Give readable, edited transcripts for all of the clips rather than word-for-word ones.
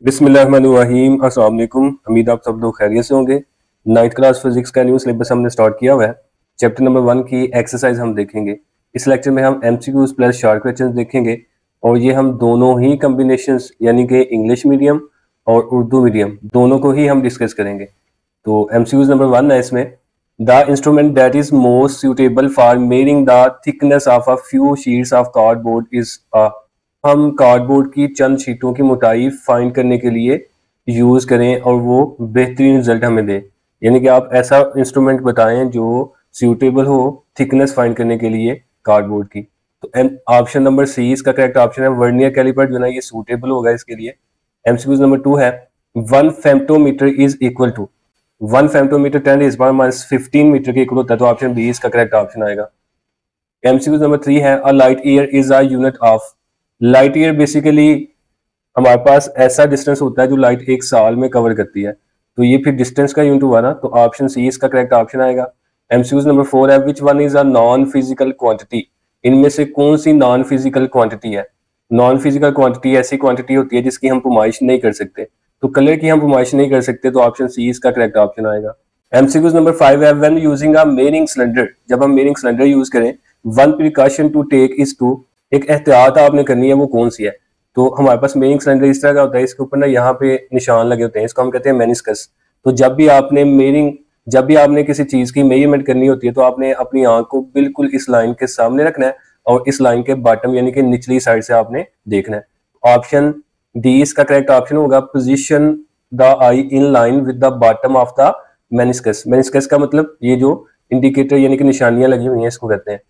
बिस्मिल्लाहिर्रहमानिर्रहीम। अस्सलाम वालेकुम। उम्मीद आप सब लोग खैरियत से होंगे। 9th क्लास फिजिक्स का न्यू सिलेबस हमने स्टार्ट किया हुआ है। चैप्टर नंबर 1 की एक्सरसाइज हम देखेंगे। इस लेक्चर में हम एमसीक्यूज प्लस शॉर्ट क्वेश्चंस देखेंगे और ये हम दोनों ही कम्बिनेशंस यानी कि इंग्लिश मीडियम और उर्दू मीडियम दोनों को ही हम डिस्कस करेंगे। तो एमसीक्यूज नंबर 1 है इसमें, the instrument that is most suitable for measuring the thickness of a few sheets of cardboard is a. हम कार्डबोर्ड की चंद शीटों की मोटाई फाइंड करने के लिए यूज करें और वो बेहतरीन रिजल्ट हमें दे। यानी कि आप ऐसा इंस्ट्रूमेंट बताएं जो सूटेबल हो थिकनेस फाइंड करने के लिए कार्डबोर्ड की। तो ऑप्शन नंबर सी इसका करेक्ट ऑप्शन है। वर्नियर कैलिपर जो है ना ये सूटेबल होगा इसके लिए। एमसीक्यूज नंबर 2 है, 1 femtometre is equal to 1 femtometre 10⁻15 metre के इक्वल होता है। तो ऑप्शन बी इसका करेक्ट ऑप्शन आएगा। एमसीक्यूज नंबर 3 है, a light year is a unit of. Light year basically हमारे पास ऐसा डिस्टेंस होता है जो लाइट एक साल में कवर करती है। तो ये फिर डिस्टेंस का यूनिट हुआ ना, तो ऑप्शन सी इसका करेक्ट ऑप्शन आएगा। एमसीक्यूज नंबर 4 है, which one is a non physical quantity. इनमें से कौन सी नॉन फिजिकल क्वांटिटी है। नॉन फिजिकल क्वांटिटी ऐसी क्वांटिटी होती है जिसकी हम पैमाइश नहीं कर सकते। तो कलर की हम पैमाइश नहीं कर सकते, तो ऑप्शन सी इसका करेक्ट ऑप्शन आएगा। एमसीक्यूज नंबर 5 है, when using a measuring cylinder. जब हम मेजरिंग सिलेंडर यूज करें, one precaution to take is to. एक एहतियात आपने करनी है, वो कौन सी है। तो हमारे पास मेजरिंग सिलेंडर इस तरह का होता है, इसके ऊपर ना यहाँ पे निशान लगे होते हैं, इसको हम कहते हैं मेनिस्कस। तो जब भी आपने किसी चीज की मेजरमेंट करनी होती है तो आपने अपनी आंख को बिल्कुल इस लाइन के सामने रखना है और इस लाइन के बॉटम यानी कि निचली साइड से आपने देखना है। ऑप्शन डी इसका करेक्ट ऑप्शन होगा, position the I in line with the bottom of the meniscus. Meniscus का मतलब ये जो इंडिकेटर यानी कि निशानियां लगी हुई हैं इसको कहते हैं।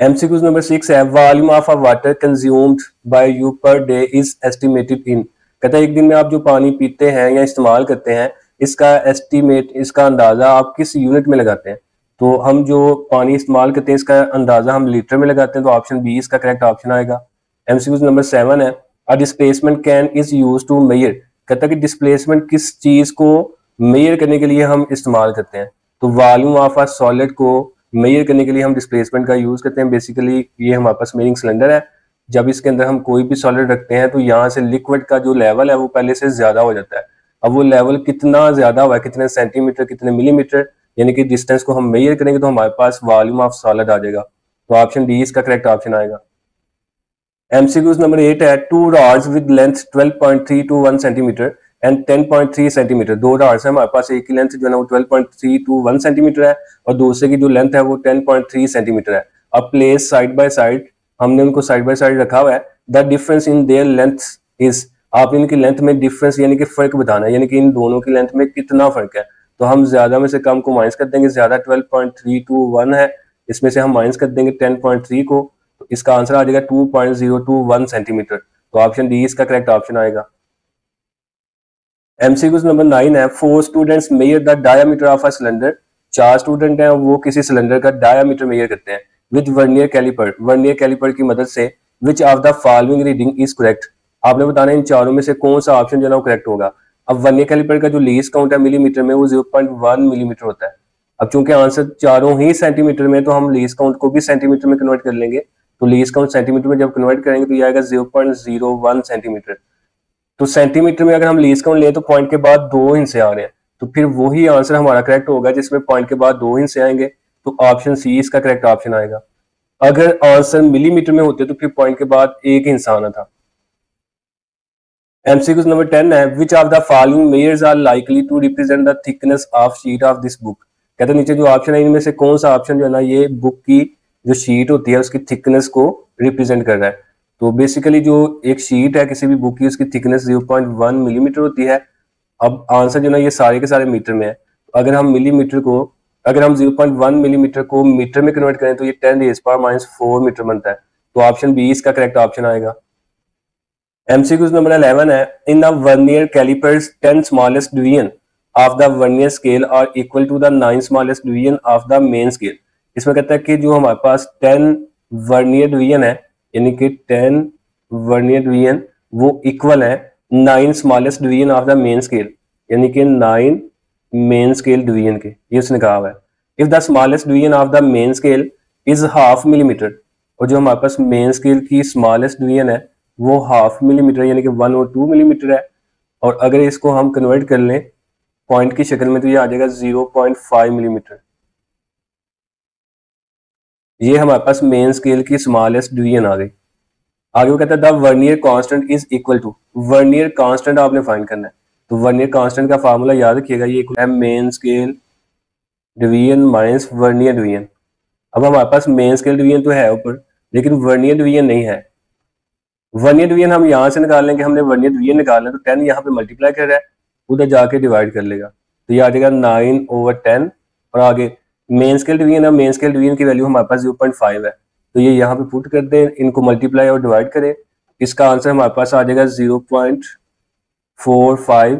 एमसीक्यूज नंबर 6 है, volume of a water consumed by you per day is estimated इन। कहता है एक दिन में आप जो पानी पीते हैं या इस्तेमाल करते हैं इसका एस्टिमेट, इसका अंदाजा आप किस यूनिट में लगाते हैं। तो हम जो पानी इस्तेमाल करते हैं इसका अंदाजा हम लीटर में लगाते हैं, तो ऑप्शन बी इसका करेक्ट ऑप्शन आएगा। एमसीक्यूज नंबर 7 है, a displacement can is use to measure. कहता है कि डिस्प्लेसमेंट किस चीज को मेजर करने के लिए हम इस्तेमाल करते हैं। तो वॉल्यूम ऑफ अ सॉलिड को मेजर करने के लिए हम डिस्प्लेसमेंट का यूज करते हैं। बेसिकली ये हमारे पास मेजरिंग सिलेंडर है, जब इसके अंदर हम कोई भी सॉलिड रखते हैं तो यहाँ से लिक्विड का जो लेवल है वो पहले से ज्यादा हो जाता है। अब वो लेवल कितना ज्यादा हुआ है, कितने सेंटीमीटर कितने मिलीमीटर, यानी कि डिस्टेंस को हम मेजर करेंगे तो हमारे पास वॉल्यूम ऑफ सॉलिड आ जाएगा। तो ऑप्शन डी इसका करेक्ट ऑप्शन आएगा। एमसीक्यूज नंबर 8 है, two rods with length 12.3 two 1 centimetre and 10.3 centimetre. दो रॉड्स है हमारे पास, एक की लेंथ जो है ना वो 12.3 टू 1 सेंटीमीटर है और दूसरे की जो लेंथ है वो 10.3 सेंटीमीटर है। अब प्लेस साइड बाय साइड, हमने उनको साइड बाय साइड रखा हुआ है। The difference in their length is, आप इनकी लेंथ में डिफरेंस यानी कि फर्क बताना है, यानी कि इन दोनों की लेंथ में कितना फर्क है। तो हम ज्यादा में से कम को माइनस कर देंगे, ज्यादा 12.3 टू 1 है, इसमें से हम माइनस कर देंगे 10.3 को, तो इसका आंसर आ जाएगा 2.021 सेंटीमीटर। तो ऑप्शन डी इसका करेक्ट ऑप्शन आएगा। एमसीक्यूज नंबर 9 है, 4 students measure the diameter of a cylinder. 4 student हैं वो किसी सिलेंडर का डायामीटर मेजर करते हैं with vernier calliper. Vernier calliper की मदद से which of the following reading is correct. आपने बताना इन चारों में से कौन सा ऑप्शन जो है ना करेक्ट होगा। अब वर्नियर कैलिपर का जो लीस्ट काउंट है मिलीमीटर में वो 0.1 मिलीमीटर होता है। अब चूंकि आंसर चारों ही सेंटीमीटर में, तो हम लीस्ट काउंट को भी सेंटीमीटर में कन्वर्ट कर लेंगे। तो लीस्ट काउंट सेंटीमीटर में जब कन्वर्ट करेंगे तो ये आएगा 0.01 सेंटीमीटर। तो सेंटीमीटर में अगर हम लीस्ट काउंट लें तो पॉइंट के बाद 2 हिस्से आ रहे हैं, तो फिर वही आंसर हमारा करेक्ट होगा जिसमें पॉइंट के बाद 2 हिस्से आएंगे। तो ऑप्शन सी इसका करेक्ट ऑप्शन आएगा। अगर आंसर मिलीमीटर में होते तो फिर पॉइंट के बाद एक हिस्सा आना था। एमसीक्यूज नंबर 10 है, which of the following measures are likely to represent the thickness of sheet of this book. कहते हैं नीचे जो ऑप्शन है इनमें से कौन सा ऑप्शन जो है ना ये बुक की जो शीट होती है उसकी थिकनेस को रिप्रेजेंट कर रहा है। तो बेसिकली जो एक शीट है किसी भी बुक की उसकी थिकनेस 0.1 मिलीमीटर होती है। अब आंसर जो ना ये सारे के सारे मीटर में है, तो अगर हम 0.1 मिलीमीटर को मीटर में कन्वर्ट करें तो ये 10⁻⁻4 मीटर बनता है। तो ऑप्शन बी इसका करेक्ट ऑप्शन आएगा। एमसीक्यूज नंबर 11 है, in the vernier callipers 10 smallest division of the vernier scale are equal to the 9 smallest division of the main scale. इसमें कहता है कि जो हमारे पास 10 वर्नियर डिवीजन है यानी कि 10 वर्नियर डिवीजन वो इक्वल है 9 smallest division of the main scale, यानी कि 9 मेन स्केल डिवीजन के, ये उसने कहा हुआ है। If the smallest division of the main scale is half millimetre, और जो हमारे पास मेन स्केल की स्मॉलेस्ट डिवीजन है वो 1/2 मिलीमीटर यानी कि 1 और 2 मिलीमीटर है, और अगर इसको हम कन्वर्ट कर लें पॉइंट की शक्ल में तो ये आ जाएगा 0.5 मिलीमीटर। ये हमारे पास मेन स्केल की स्मॉलेस्ट डिवीजन आ गई। आगे वो कहता है the vernier constant is equal to, vernier constant आपने फाइंड करना है। तो वर्नियर कांस्टेंट का फार्मूला याद रखिएगा, ये इक्वल है main scale division minus vernier division. अब हमारे पास मेन स्केल डिवीजन तो है ऊपर, लेकिन वर्नियर डिवीजन नहीं है। वर्नियर डिवीजन हम यहाँ से निकाल लेंगे, हमने वर्नियर डिवीजन निकालना है तो 10 यहाँ पे मल्टीप्लाई कर रहा है, उधर जाके डिवाइड कर लेगा, तो ये आ जाएगा 9/10। और आगे मेन स्केल डिवीजन है, मेन स्केल डिवीजन की वैल्यू हमारे पास 0.5 है, तो ये यहाँ पे पुट कर दें, इनको मल्टीप्लाई और डिवाइड करें, इसका आंसर हमारे पास आ जाएगा 0.45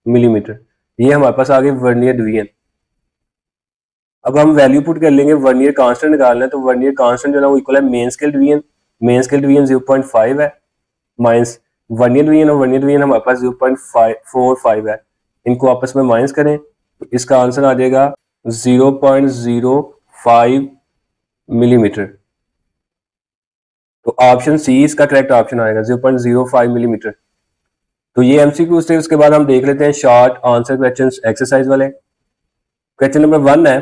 मिलीमीटर। ये हमारे पास आ गई वर्नियर डिवीजन। अब हम वैल्यू पुट कर लेंगे, वर्नियर कांस्टेंट निकालना है, तो वर्नियर कांस्टेंट जो है वो इक्वल है main scale division, main scale division 0.5 है माइनस वर्नियर डिवीजन, और वर्नियर डिवीजन हमारे पास 0.45 है, इनको आपस में माइनस करें तो इसका आंसर आ जाएगा 0.05 मिलीमीटर। तो ऑप्शन सी इसका करेक्ट ऑप्शन आएगा, 0.05 मिलीमीटर। तो ये एमसीक्यू थे। उसके बाद हम देख लेते हैं शॉर्ट आंसर क्वेश्चंस एक्सरसाइज वाले। क्वेश्चन नंबर 1 है,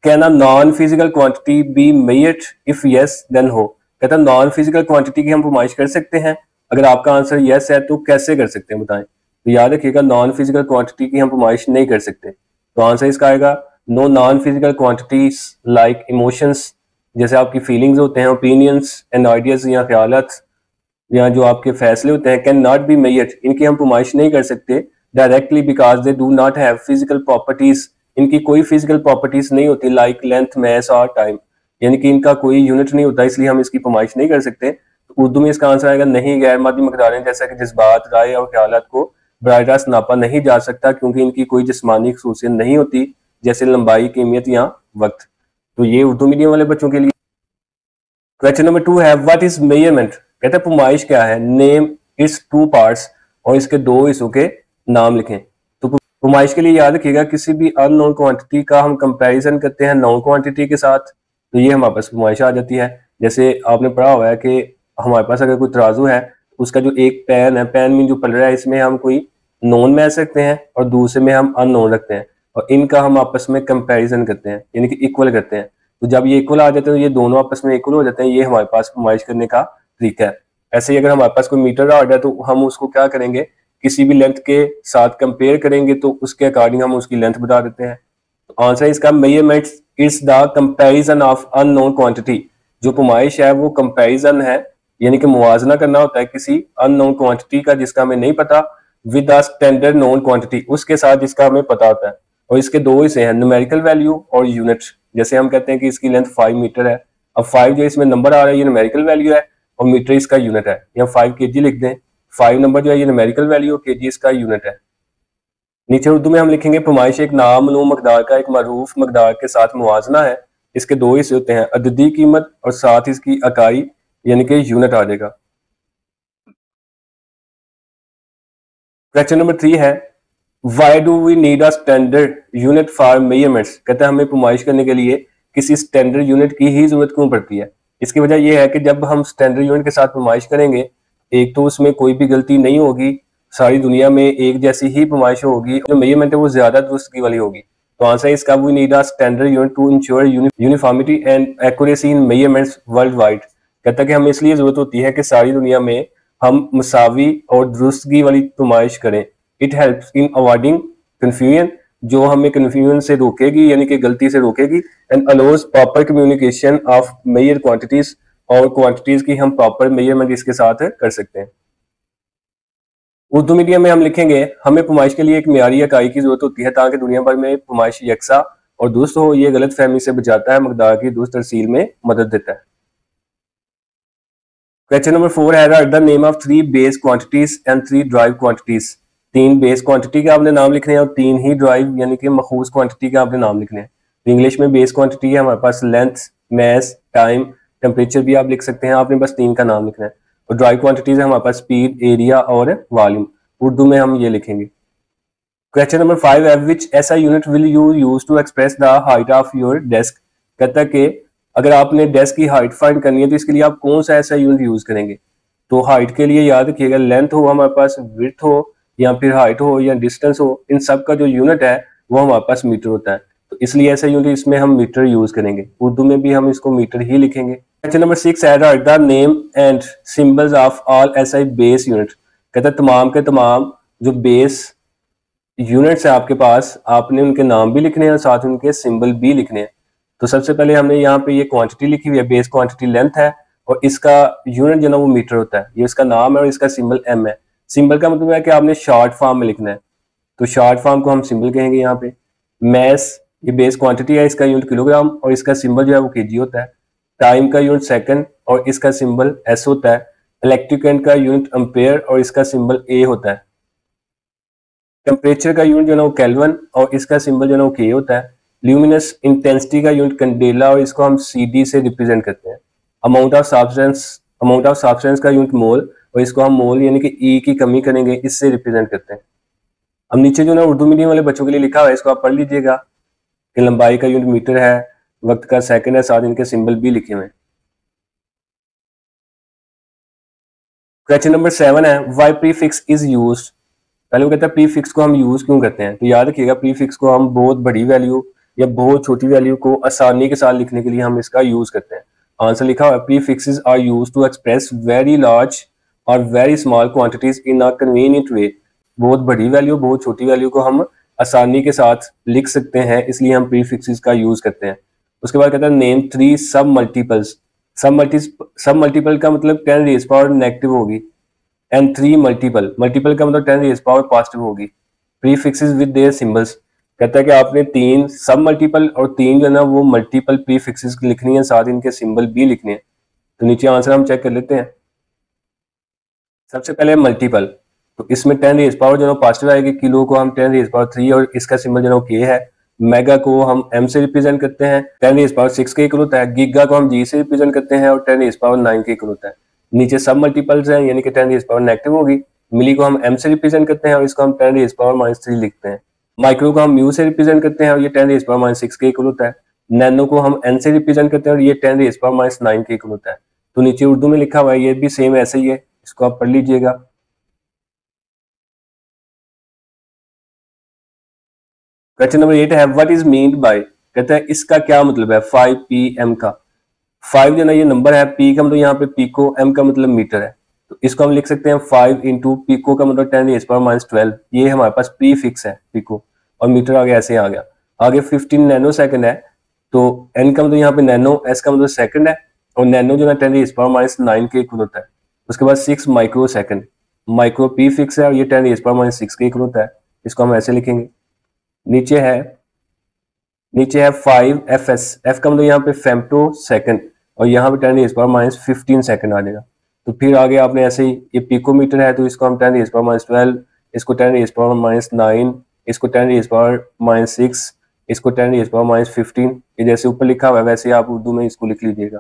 can a non physical quantity be measured, if yes then how. कहता है नॉन फिजिकल क्वांटिटी की हम पैमाइश कर सकते हैं, अगर आपका आंसर यस है तो कैसे कर सकते हैं बताएं। तो याद रखिएगा नॉन फिजिकल क्वांटिटी की हम पैमाइश नहीं कर सकते, तो आंसर इसका आएगा no non physical quantities like emotions, जैसे आपकी फीलिंग्स होते हैं, ओपिनियंस एंड आइडियाज या ख्यालात या जो आपके फैसले होते हैं, कैन नॉट बी मेजर्ड, इनकी हम पैमाइश नहीं कर सकते directly because they do not have physical properties, इनकी कोई फिजिकल प्रॉपर्टीज नहीं होती लाइक लेंथ मैस और टाइम, यानी कि इनका कोई यूनिट नहीं होता, इसलिए हम इसकी पैमाइश नहीं कर सकते। तो उर्दू में इसका आंसर आएगा नहीं, गैर मादी मकदारें जैसा कि जज्बात, राय और ख्यालात को बराह रास्त नापा नहीं जा सकता क्योंकि इनकी कोई जिस्मानी खसूसियत नहीं होती जैसे लंबाई, कीमियत या वक्त। तो ये उर्दू मीडियम वाले बच्चों के लिए। क्वेश्चन नंबर 2 है व्हाट इज मेजरमेंट, कहते हैं पैमाइश क्या है, नेम इट्स 2 पार्ट्स, और इसके 2 हिस्सों के नाम लिखें। तो पैमाइश के लिए याद रखिएगा किसी भी अननोन क्वांटिटी का हम कंपैरिजन करते हैं नोन क्वांटिटी के साथ, तो ये हमारे पास पैमाइश आ जाती है। जैसे आपने पढ़ा हुआ है कि हमारे पास अगर कोई तराजू है, उसका जो एक पैन है, पैन में जो पलड़ा है, इसमें हम कोई नोन मैच सकते हैं और दूसरे में हम अननोन रखते हैं, और इनका हम आपस में कंपैरिजन करते हैं यानी कि इक्वल करते हैं। तो जब ये इक्वल आ जाते हैं तो ये दोनों आपस में इक्वल हो जाते हैं, ये हमारे पास पैमाइश करने का तरीका है। ऐसे ही अगर हमारे पास कोई मीटर रॉड है तो हम उसको क्या करेंगे, किसी भी लेंथ के साथ कंपेयर करेंगे तो उसके अकॉर्डिंग हम उसकी लेंथ बता देते हैं। तो आंसर इसका measurement is the comparison of unknown quantity, जो पैमाइश है वो कंपैरिजन है, यानी कि मुवाजना करना होता है किसी अननोन क्वांटिटी का जिसका हमें नहीं पता with the standard known quantity, उसके साथ जिसका हमें पता होता है। और इसके 2 हिस्से हैं, न्यूमेरिकल वैल्यू और यूनिट। जैसे हम कहते हैं कि इसकी लेंथ 5 मीटर है, अब 5 जो इसमें नंबर आ रहा है ये न्यूमेरिकल वैल्यू है और मीटर इसका यूनिट है, या 5 kg लिख दें, 5 नंबर जो है ये न्यूमेरिकल वैल्यू और kg इसका यूनिट है। नीचे उर्दू में हम लिखेंगे पैमाइश एक नामालूम मकदार का एक मरूफ मकदार के साथ मुवाजना है, इसके 2 हिस्से होते हैं, अददी कीमत और साथ इसकी इकाई यानी कि यूनिट आ जाएगा। क्वेश्चन नंबर 3 है why do we need a standard unit for measurements, कहते हैं हमें पैमाइश करने के लिए किसी स्टैंडर्ड यूनिट की ही जरूरत क्यों पड़ती है। इसकी वजह यह है कि जब हम स्टैंडर्ड यूनिट के साथ पैमाइश करेंगे, एक तो उसमें कोई भी गलती नहीं होगी, सारी दुनिया में एक जैसी ही पैमाइश होगी, जो मेजरमेंट है वो ज्यादा दुरुस्तगी वाली होगी। तो आंसर इसका we need a standard unit to ensure uniformity and accuracy in measurements world wide, कहता है कि हमें इसलिए जरूरत होती है कि सारी दुनिया में हम मसावी और दुरुस्तगी वाली पैमाइश करें। It helps in avoiding confusion, जो हमें कंफ्यूजन से रोकेगी यानी कि गलती से रोकेगी, and allows proper communication of measure quantities, और क्वांटिटीज की हम प्रॉपर मेजरमेंट इसके साथ कर सकते हैं। उर्दू मीडियम में हम लिखेंगे हमें पैमाइश के लिए एक मियारी इकाई की जरूरत होती है ताकि दुनिया भर में पैमाइश यकसा और दुरुस्त हो, ये गलत फहमी से बचाता है, मकदार की दुरुस्त तरसील में मदद देता है। क्वेश्चन नंबर 4 है right the name of 3 base quantities and 3 drive quantities, 3 base quantity के आपने नाम लिखने हैं और 3 ही ड्राइव यानी कि मखूज क्वांटिटी के आपने नाम लिखने हैं। तो इंग्लिश में बेस क्वांटिटी है हमारे पास लेंथ, मैस, टाइम, टेम्परेचर भी आप लिख सकते हैं, आपने बस 3 का नाम लिखना है। और ड्राइव क्वांटिटीज है हमारे पास स्पीड, एरिया और वॉल्यूम, उर्दू में हम ये लिखेंगे। क्वेश्चन नंबर 5 है which SI unit will you use to express the height of your desk, कहता है कि अगर आपने डेस्क की हाइट फाइंड करनी है तो इसके लिए आप कौन सा ऐसा यूनिट यूज करेंगे। तो हाइट के लिए याद रखिएगा, लेंथ हो हमारे पास, विड्थ हो या फिर हाइट हो या डिस्टेंस हो, इन सब का जो यूनिट है वो हमारे पास मीटर होता है। तो इसलिए ऐसा यूनिट इसमें हम मीटर यूज करेंगे, उर्दू में भी हम इसको मीटर ही लिखेंगे। क्वेश्चन नंबर 6 है right the name and symbols of all SI base unit. कहता है तमाम के तमाम जो बेस यूनिट्स है आपके पास, आपने उनके नाम भी लिखने हैं और साथ उनके सिंबल भी लिखने हैं। तो सबसे पहले हमने यहाँ पे ये क्वांटिटी लिखी हुई है, बेस क्वांटिटी लेंथ है और इसका यूनिट जो ना वो मीटर होता है, ये इसका नाम है और इसका सिंबल एम है। सिंबल का मतलब है कि आपने शॉर्ट फॉर्म में लिखना है, तो शॉर्ट फॉर्म को हम सिंबल कहेंगे यहाँ पे। मैस, ये बेस क्वांटिटी है, इसका यूनिट किलोग्राम और इसका सिंबल जो है वो केजी होता है। टाइम का यूनिट सेकंड और इसका सिंबल एस होता है। इलेक्ट्रिक करंट का यूनिट एम्पेयर और इसका सिंबल ए होता है। टेम्परेचर का यूनिट जो है वो केल्विन और इसका सिंबल जो है वो के होता है। ल्यूमिनस इंटेंसिटी का यूनिट कैंडेला और इसको हम सीडी से रिप्रेजेंट करते हैं। अमाउंट ऑफ सब्सटेंस का यूनिट मोल और इसको हम मोल यानी कि ई की कमी करेंगे इससे रिप्रेजेंट करते हैं। अब नीचे जो ना उर्दू मीडियम वाले बच्चों के लिए लिखा हुआ है, इसको आप पढ़ लीजिएगा कि लंबाई का यूनिट मीटर है, वक्त का सेकंड है, साथ इनके सिंबल भी लिखे हुए हैं। क्वेश्चन नंबर 7 है व्हाई प्रीफिक्स इज यूज्ड। पहले वो कहता है प्रीफिक्स को हम यूज क्यों करते हैं। तो याद रखिएगा प्रीफिक्स को हम बहुत बड़ी वैल्यू या बहुत छोटी वैल्यू को आसानी के साथ लिखने के लिए हम इसका यूज करते हैं। आंसर लिखा हुआ है prefixes are used to express very large or very small quantities in a convenient way. बहुत बड़ी वैल्यू बहुत छोटी वैल्यू को हम आसानी के साथ लिख सकते हैं, इसलिए हम प्रीफिक्सेस का यूज करते हैं। उसके बाद कहता है नेम 3 सब मल्टीपल्स। सब मल्टीपल का मतलब 10 रेज़ पावर नेगेटिव होगी एंड 3 मल्टीपल का मतलब 10 रेज़ पावर पॉजिटिव होगी। प्रीफिक्सेस विद देयर सिंबल्स, कहता है कि आपने 3 सब मल्टीपल और 3 जो है ना वो मल्टीपल प्रीफिक्सेस लिखनी है, साथ इनके सिंबल भी लिखने हैं। तो नीचे आंसर हम चेक कर लेते हैं। सबसे पहले मल्टीपल, तो इसमें 10 रेज़ पावर जो है पॉजिटिव आएगी, किलो को हम 10 रेज़ पावर 3 और इसका सिंबल जो है के है। मेगा को हम एम से रिप्रेजेंट करते हैं, 10 रेज़ पावर 6 के इक्वल होता है। गीगा को हम जी से रिप्रेजेंट करते हैं और 10 रेज़ पावर 9 के इक्वल होता है। नीचे सब मल्टीपल्स हैं यानी कि 10 रेज़ पावर नेगेटिव होगी। मिली को हम एम से रिप्रेजेंट करते हैं और इसको हम 10 रेज़ पावर -3 लिखते हैं। माइक्रो को हम म्यू से रिप्रेजेंट करते हैं और ये 10 रेज़ पावर -6 के इक्वल होता है। नैनो को हम एन से रिप्रेजेंट करते हैं और ये 10 रेज़ पावर -9 के इक्वल होता है। तो नीचे उर्दू में लिखा हुआ है, ये भी सेम ऐसे ही है, इसको आप पढ़ लीजिएगा। क्वेश्चन नंबर 8 है व्हाट इज मीन्ड बाय, कहता है इसका क्या मतलब है 5 pm का। 5 जो ना ये नंबर है, p का मतलब यहाँ पे पिको, m का मतलब मीटर है। तो इसको हम लिख सकते हैं 5 इंटू पिको का मतलब 10 रेज़ पावर -12। ये हमारे पास प्रीफिक्स है पिको और मीटर आगे ऐसे आ गया। आगे 15 नैनो सेकंड है, तो n का मतलब यहाँ पे नैनो, s का मतलब सेकंड है और नैनो जो ना 10 रेज़ पावर -9 के इक्वल होता है। उसके बाद 6 माइक्रो सेकंड, माइक्रो प्रीफिक्स है और ये 10 रेज़ पावर -6 के इक्वल होता है। इसको हम ऐसे लिखेंगे। नीचे है 5 fs, f का मतलब यहाँ पे फेम्टो सेकंड और यहाँ पे 10 रेज़ पावर -15 सेकंड आ जाएगा। तो फिर आगे आपने ऐसे ही, ये पिकोमीटर है तो इसको हम 10 रेज़ पावर -12, इसको 10 रेज़ पावर -9, इसको 10 रेज़ पावर -6, इसको 10 रेज़ पावर -15, ये जैसे ऊपर लिखा हुआ है वैसे आप उर्दू में इसको लिख लीजिएगा।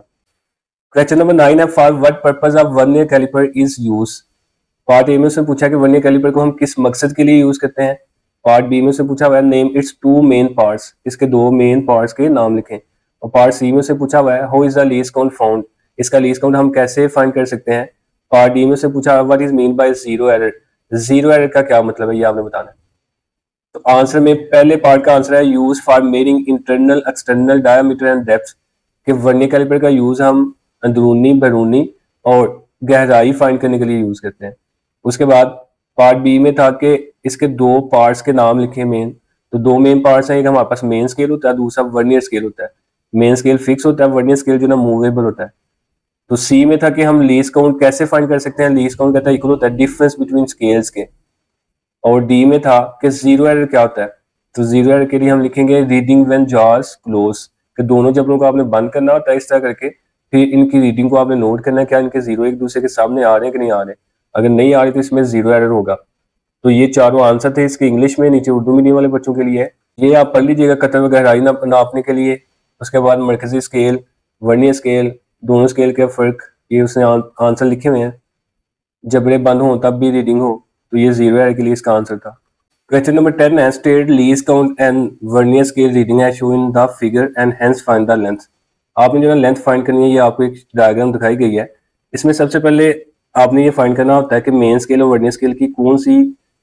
क्वेश्चन नंबर 9 है for what purpose of vernier calliper is use. Part A में उसने पूछा कि वर्नियर कैलिपर को हम किस मकसद के लिए यूज करते हैं। पार्ट बी में से पूछा हुआ है नेम इट्स 2 मेन पार्ट्स, इसके 2 मेन पार्ट्स के नाम लिखें। और पार्ट सी में से पूछा हुआ है how is the least count found, इसका लीस्ट काउंट हम कैसे फाइंड कर सकते हैं। पार्ट डी में से पूछा हुआ what is mean by zero error, zero error का क्या मतलब है ये आपने बताना है। तो आंसर में पहले पार्ट का आंसर है use for measuring internal external diameter and depth, कि वर्नियर कैलिपर का यूज हम अंदरूनी बैरूनी और गहराई फाइंड करने के लिए यूज करते हैं। उसके बाद पार्ट बी में था कि इसके 2 पार्ट्स के नाम लिखे मेन। तो 2 मेन पार्ट्स हैं, एक हमारे पास मेन स्केल होता है, दूसरा वर्नियर स्केल होता है। मेन स्केल फिक्स होता है, वर्नियर स्केल जो ना मूवेबल होता है। तो सी में था कि हम लीस्ट काउंट कैसे फाइंड कर सकते हैं, लीस्ट काउंट कहता है इक्वल होता है डिफरेंस बिटवीन स्केल्स के। और डी में था कि जीरो एरर क्या होता है। तो जीरो एरर के लिए हम लिखेंगे रीडिंग व्हेन जॉर्स क्लोज, कि दोनों जबड़ों को आपने बंद करना होता है इस तरह करके, फिर इनकी रीडिंग को आपने नोट करना है क्या इनके जीरो एक दूसरे के सामने आ रहे हैं कि नहीं आ रहे। अगर नहीं आ रहे तो इसमें जीरो एरर होगा। तो ये चारों आंसर थे इसके इंग्लिश में, नीचे उर्दू मीडियम वाले बच्चों के लिए है। ये आप पढ़ लीजिएगा कतर व गहराई नापने के लिए। उसके बाद मरकजी स्केल, वर्नियर स्केल, दोनों स्केल के फर्क, ये उसने आंसर लिखे हुए हैं। जबड़े बंद हो तब भी रीडिंग हो, तो ये जीरो एरर के लिए इसका आंसर था। क्वेश्चन नंबर 10 है state least count and vernier scale reading है show in the figure and hence find the length. आपने जो है लेंथ फाइंड करनी है, ये आपको एक डायग्राम दिखाई गई है। इसमें सबसे पहले आपने ये फाइंड करना होता है कि मेन स्केल और वर्नियर स्केल की कौन सी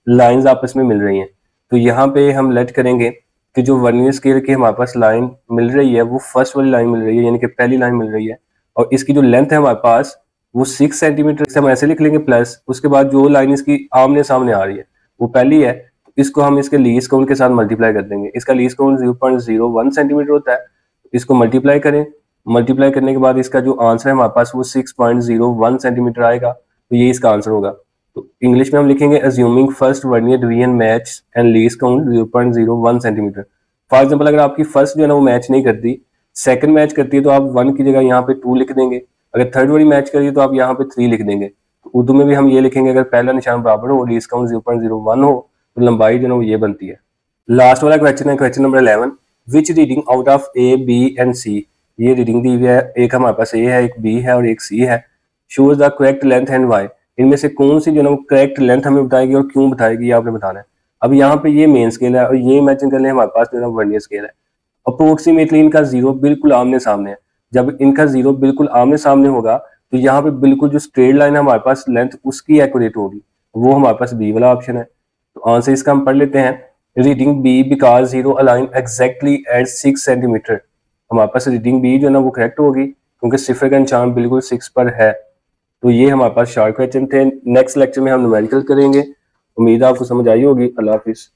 लाइंस आपस में मिल रही हैं। तो यहाँ पे हम लेट करेंगे कि जो वर्नियर स्केल की हमारे पास लाइन मिल रही है वो फर्स्ट वाली लाइन मिल रही है, यानी कि पहली लाइन मिल रही है, और इसकी जो लेंथ है हमारे पास वो 6 सेंटीमीटर, हम ऐसे लिख लेंगे प्लस, उसके बाद जो लाइन इसकी आमने सामने आ रही है वो पहली है, इसको हम इसके लीस्ट काउंट के साथ मल्टीप्लाई कर देंगे। इसका लीस्ट काउंट 0.01 सेंटीमीटर होता है, इसको मल्टीप्लाई करें। मल्टीप्लाई करने के बाद इसका जो आंसर है हमारे पास वो 6.01 सेंटीमीटर आएगा, तो ये इसका आंसर होगा। तो इंग्लिश में हम लिखेंगे assuming first vernier division match and least count 0.01 centimetre. For example अगर आपकी फर्स्ट जो है ना वो मैच नहीं करती, सेकंड मैच करती है, तो आप 1 की जगह यहाँ पे 2 लिख देंगे। अगर थर्ड वाली मैच करिए तो आप यहाँ पे 3 लिख देंगे। तो उर्दू में भी हम ये लिखेंगे, अगर पहला निशान बराबर हो, लीस्ट काउंट 0.01 हो, तो लंबाई जो है ना वो ये बनती है। लास्ट वाला क्वेश्चन है question number 11, which reading out of A B and C. ये रीडिंग दी हुई है, एक हमारे पास ए है, एक बी है और एक सी है। Shows the correct length and why. इनमें से कौन सी जो है करेक्ट लेंथ हमें बताएगी और क्यों बताएगी, ये आपने बताना है। अब यहाँ पे ये मेन स्केल है और ये इमेजिन कर ले हमारे पास जो है वर्नियर स्केल है। अप्रोक्सीमेटली इनका जीरो बिल्कुल आमने सामने है। जब इनका जीरो बिल्कुल आमने सामने होगा तो यहाँ पे बिल्कुल जो स्ट्रेट लाइन है हमारे पास लेंथ उसकी एक्यूरेट होगी, वो हमारे पास बी वाला ऑप्शन है। तो आंसर इसका हम पढ़ लेते हैं, reading B because zero align exactly at 6 centimetre. हमारे पास रीडिंग बी जो है ना वो करेक्ट होगी क्योंकि सिफर का निशान बिल्कुल 6 पर है। तो ये हमारे पास शॉर्ट क्वेश्चन थे। नेक्स्ट लेक्चर में हम न्यूमेरिकल करेंगे। उम्मीद है आपको समझ आई होगी। अल्लाह हाफिज।